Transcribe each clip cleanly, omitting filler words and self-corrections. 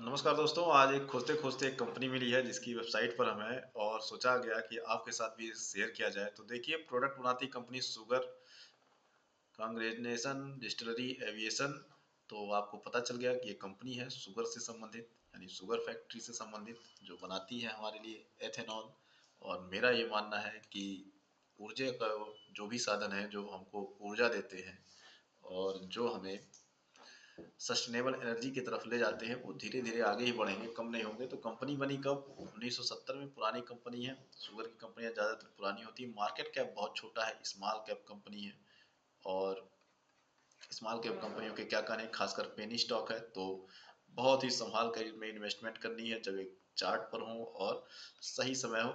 नमस्कार दोस्तों, आज एक खोजते खोजते एक कंपनी मिली है जिसकी वेबसाइट पर हमें और सोचा गया कि आपके साथ भी शेयर किया जाए। तो देखिए, प्रोडक्ट बनाती कंपनी शुगर कांग्रेनेशन डिस्टिलरी एविएशन। तो आपको पता चल गया कि ये कंपनी है शुगर से संबंधित, यानी शुगर फैक्ट्री से संबंधित, जो बनाती है हमारे लिए एथेनॉल। और मेरा ये मानना है कि ऊर्जा का जो भी साधन है जो हमको ऊर्जा देते हैं और जो हमें सस्टेनेबल एनर्जी की तरफ ले जाते हैं, वो धीरे धीरे आगे ही बढ़ेंगे, कम नहीं होंगे। तो कंपनी बनी कब? 1970 में। पुरानी कंपनी है। शुगर की कंपनियां ज़्यादातर पुरानी होती है। मार्केट कैप बहुत छोटा है, स्मॉल कैप कंपनी है। और स्मॉल कैप कंपनियों के क्या कहने, खासकर पेनी स्टॉक है तो बहुत ही संभाल कर में इन्वेस्टमेंट करनी है। जब एक चार्ट पर हो और सही समय हो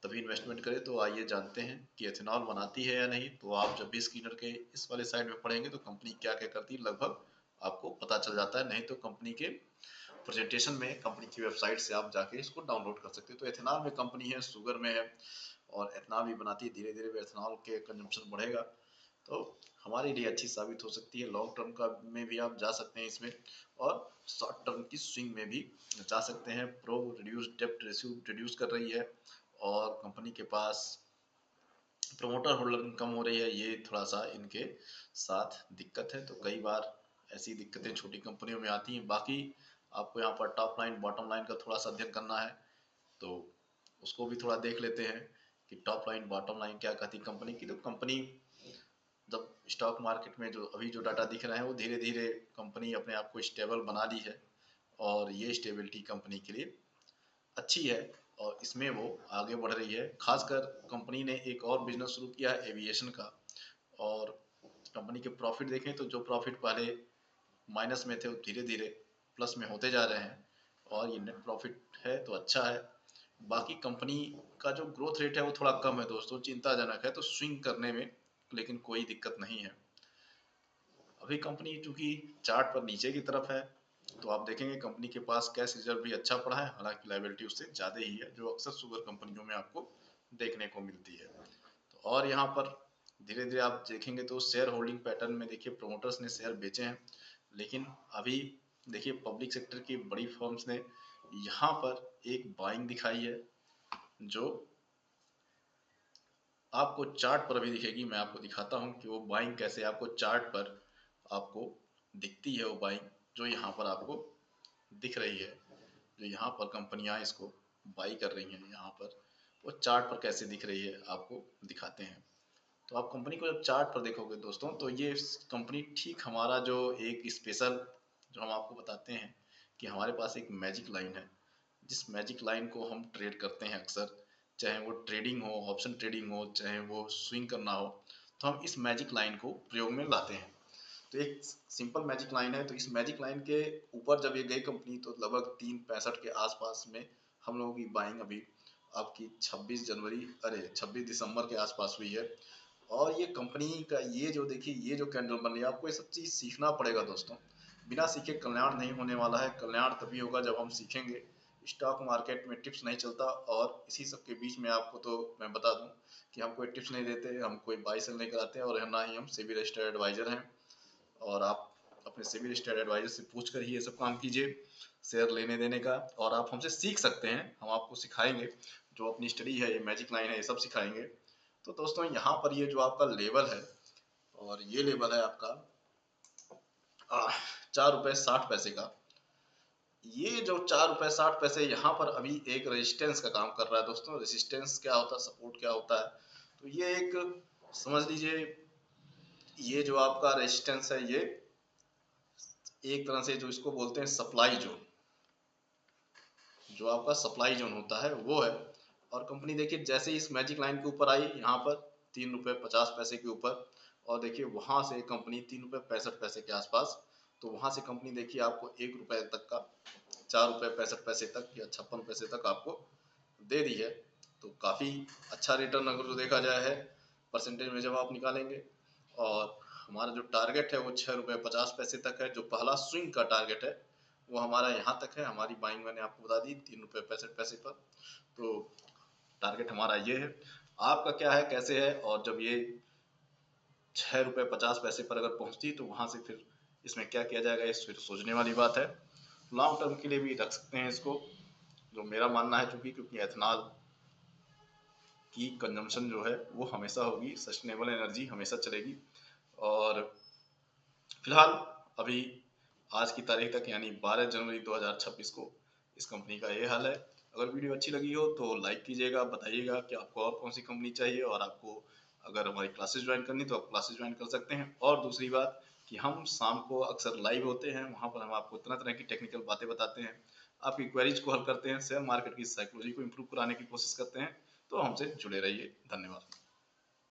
तभी इन्वेस्टमेंट करें। तो आइए जानते हैं कि एथेनॉल बनाती है या नहीं। तो आप जब भी स्क्रीनर के इस वाले साइड में पढ़ेंगे तो कंपनी क्या क्या करती है लगभग आपको पता चल जाता है। नहीं तो कंपनी के प्रेजेंटेशन में, कंपनी की वेबसाइट से आप जाके इसको डाउनलोड कर सकते हैं। तो एथेनॉल में कंपनी है, शुगर में है और एथेनॉल भी बनाती है। धीरे धीरे एथेनॉल के कंजम्पशन बढ़ेगा तो हमारे लिए अच्छी साबित हो सकती है। लॉन्ग टर्म का में भी आप जा सकते हैं इसमें, और शॉर्ट टर्म की स्विंग में भी जा सकते हैं। प्रो रिड्यूस डेप्ट रेशियो रिड्यूस कर रही है और कंपनी के पास प्रमोटर होल्डर कम हो रही है। ये थोड़ा सा इनके साथ दिक्कत है। तो कई बार ऐसी दिक्कतें छोटी कंपनियों में आती हैं। बाकी आपको यहाँ पर टॉप लाइन बॉटम लाइन का थोड़ा सा अध्ययन करना है, तो उसको भी थोड़ा देख लेते हैं कि टॉप लाइन बॉटम लाइन क्या कहती है कंपनी की। तो कंपनी जब स्टॉक मार्केट में जो अभी जो डाटा दिख रहे हैं, वो धीरे धीरे कंपनी अपने आप को स्टेबल बना ली है और ये स्टेबिलिटी कंपनी के लिए अच्छी है और इसमें वो आगे बढ़ रही है। खासकर कंपनी ने एक और बिजनेस शुरू किया है एविएशन का। और कंपनी के प्रॉफिट देखें तो जो प्रॉफिट पहले माइनस में थे वो धीरे धीरे प्लस में होते जा रहे हैं और ये नेट प्रॉफिट है तो अच्छा है। बाकी कंपनी का जो ग्रोथ रेट है वो थोड़ा कम है दोस्तों, चिंताजनक है। तो स्विंग करने में लेकिन कोई दिक्कत नहीं है। अभी कंपनी चूंकि चार्ट पर नीचे की तरफ है तो आप देखेंगे कंपनी के पास कैश रिजर्व भी अच्छा पड़ा है, हालांकि लाइबिलिटी उससे ज़्यादा ही है, जो अक्सर शुगर कंपनियों में आपको देखने को मिलती है। तो और यहाँ पर धीरे धीरे आप देखेंगे तो शेयर होल्डिंग पैटर्न में देखिए प्रोमोटर्स ने शेयर बेचे हैं, लेकिन अभी देखिए पब्लिक सेक्टर की बड़ी फर्म्स ने यहाँ पर एक बाइंग दिखाई है, जो आपको चार्ट पर अभी दिखेगी। मैं आपको दिखाता हूँ कि वो बाइंग कैसे आपको चार्ट पर आपको दिखती है। वो बाइंग जो यहाँ पर आपको दिख रही है, जो यहाँ पर कंपनियां इसको बाई कर रही हैं, यहाँ पर वो चार्ट पर कैसे दिख रही है आपको दिखाते हैं। तो आप कंपनी को जब चार्ट पर देखोगे दोस्तों, तो ये कंपनी ठीक हमारा जो एक स्पेशल जो हम आपको बताते हैं कि हमारे पास एक मैजिक लाइन है, जिस मैजिक लाइन को हम ट्रेड करते हैं अक्सर, चाहे वो ट्रेडिंग हो, ऑप्शन ट्रेडिंग हो, चाहे वो स्विंग करना हो, तो हम इस मैजिक लाइन को प्रयोग में लाते हैं। तो एक सिंपल मैजिक लाइन है। तो इस मैजिक लाइन के ऊपर जब ये गई कंपनी तो लगभग 3.65 के आसपास में हम लोगों की बाइंग अभी आपकी 26 दिसंबर के आसपास हुई है। और ये कंपनी का ये जो देखिए, ये जो कैंडल बन रही है, आपको ये सब चीज़ सीखना पड़ेगा दोस्तों। बिना सीखे कल्याण नहीं होने वाला है। कल्याण तभी होगा जब हम सीखेंगे। स्टॉक मार्केट में टिप्स नहीं चलता। और इसी सब के बीच में आपको तो मैं बता दूं कि हम कोई टिप्स नहीं देते, हम कोई बाई सेल नहीं कराते और ना ही हम सेबी रजिस्टर्ड एडवाइजर हैं। और आप अपने सेबी रजिस्टर्ड एडवाइजर से पूछ कर ही ये सब काम कीजिए शेयर लेने देने का। और आप हमसे सीख सकते हैं, हम आपको सिखाएंगे। जो अपनी स्टडी है, ये मैजिक लाइन है, ये सब सिखाएंगे। तो दोस्तों यहाँ पर ये जो आपका लेवल है, और ये लेवल है आपका 4 रुपये 60 पैसे का। ये जो 4 रुपये 60 पैसे यहाँ पर अभी एक रेजिस्टेंस का काम कर रहा है दोस्तों। रेजिस्टेंस क्या होता है, सपोर्ट क्या होता है, तो ये एक समझ लीजिए, ये जो आपका रेजिस्टेंस है, ये एक तरह से जो इसको बोलते हैं सप्लाई जोन, जो आपका सप्लाई जोन होता है वो है। और कंपनी देखिए जैसे ही इस मैजिक लाइन के ऊपर आई, यहाँ पर 3 रुपये 50 पैसे के ऊपर, और देखिए वहां से कंपनी 3 रुपये 65 पैसे के आसपास, तो वहां से कंपनी देखिए आपको 1 रुपए तक का, 4 रुपये 65 पैसे तक या 56 पैसे तक आपको दे दी है। तो काफ़ी अच्छा रिटर्न अगर जो देखा जाए है परसेंटेज में जब आप निकालेंगे। और हमारा जो टारगेट है वो 6 रुपये 50 पैसे तक है। जो पहला स्विंग का टारगेट है वो हमारा यहाँ तक है। हमारी बाइंग मैंने आपको बता दी 3 रुपये 65 पैसे पर। तो टारगेट हमारा ये है। आपका क्या है, कैसे है, और जब ये 6 रुपये 50 पैसे पर अगर पहुँचती तो वहाँ से फिर इसमें क्या किया जाएगा, ये फिर सोचने वाली बात है। लॉन्ग टर्म के लिए भी रख सकते हैं इसको, जो मेरा मानना है, क्योंकि एथेनॉल की कंजम्पशन जो है वो हमेशा होगी, सस्टेनेबल एनर्जी हमेशा चलेगी। और फिलहाल अभी आज की तारीख तक यानी 12 जनवरी 2026 को इस कंपनी का ये हाल है। अगर वीडियो अच्छी लगी हो तो लाइक कीजिएगा, बताइएगा कि आपको और कौन सी कंपनी चाहिए, और आपको अगर हमारी क्लासेस ज्वाइन करनी तो आप क्लासेस ज्वाइन कर सकते हैं। और दूसरी बात कि हम शाम को अक्सर लाइव होते हैं, वहाँ पर हम आपको तरह तरह की टेक्निकल बातें बताते हैं, आपकी क्वेरीज को हल करते हैं, शेयर मार्केट की साइकोलॉजी को इम्प्रूव कराने की कोशिश करते हैं। तो हमसे जुड़े रहिए। धन्यवाद।